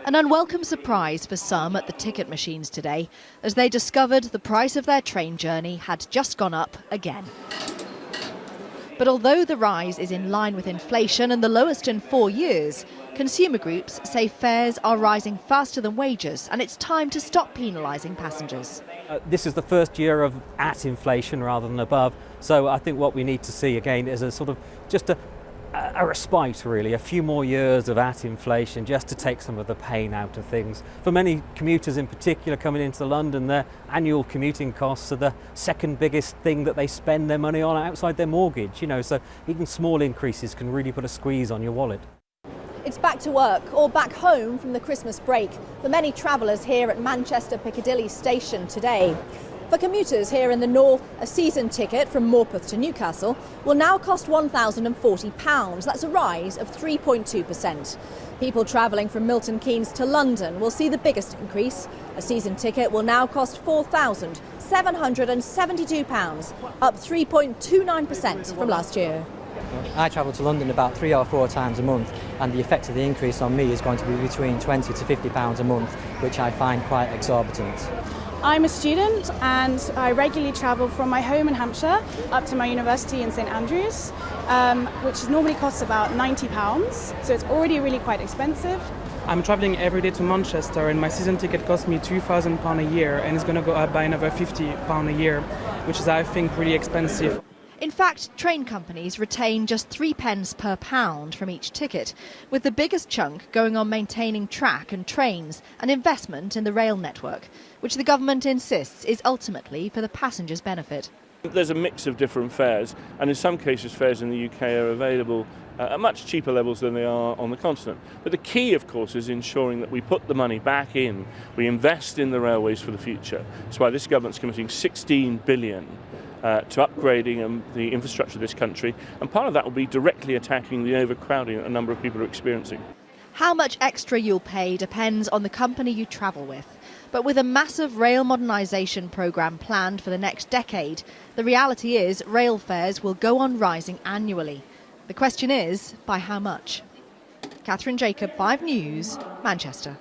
An unwelcome surprise for some at the ticket machines today, as they discovered the price of their train journey had just gone up again. But although the rise is in line with inflation and the lowest in 4 years, consumer groups say fares are rising faster than wages, and it's time to stop penalising passengers. This is the first year of at inflation rather than above, so I think what we need to see again is a sort of just a respite, really, a few more years of at inflation just to take some of the pain out of things. For many commuters in particular coming into London, their annual commuting costs are the second biggest thing that they spend their money on outside their mortgage, so even small increases can really put a squeeze on your wallet. It's back to work or back home from the Christmas break for many travellers here at Manchester Piccadilly Station today. For commuters here in the north, a season ticket from Morpeth to Newcastle will now cost £1,040. That's a rise of 3.2%. People travelling from Milton Keynes to London will see the biggest increase. A season ticket will now cost £4,772, up 3.29% from last year. I travel to London about 3 or 4 times a month, and the effect of the increase on me is going to be between £20 to £50 a month, which I find quite exorbitant. I'm a student and I regularly travel from my home in Hampshire up to my university in St Andrews, which normally costs about £90, so it's already really quite expensive. I'm travelling every day to Manchester and my season ticket costs me £2,000 a year, and it's going to go up by another £50 a year, which is, I think, really expensive. In fact, train companies retain just 3 pence per pound from each ticket, with the biggest chunk going on maintaining track and trains and investment in the rail network, which the government insists is ultimately for the passengers' benefit. There's a mix of different fares, and in some cases fares in the UK are available at much cheaper levels than they are on the continent. But the key, of course, is ensuring that we put the money back in, we invest in the railways for the future. That's why this government's committing £16 billion to upgrading the infrastructure of this country, and part of that will be directly attacking the overcrowding that a number of people are experiencing. How much extra you'll pay depends on the company you travel with. But with a massive rail modernisation programme planned for the next decade, the reality is rail fares will go on rising annually. The question is, by how much? Catherine Jacob, 5 News, Manchester.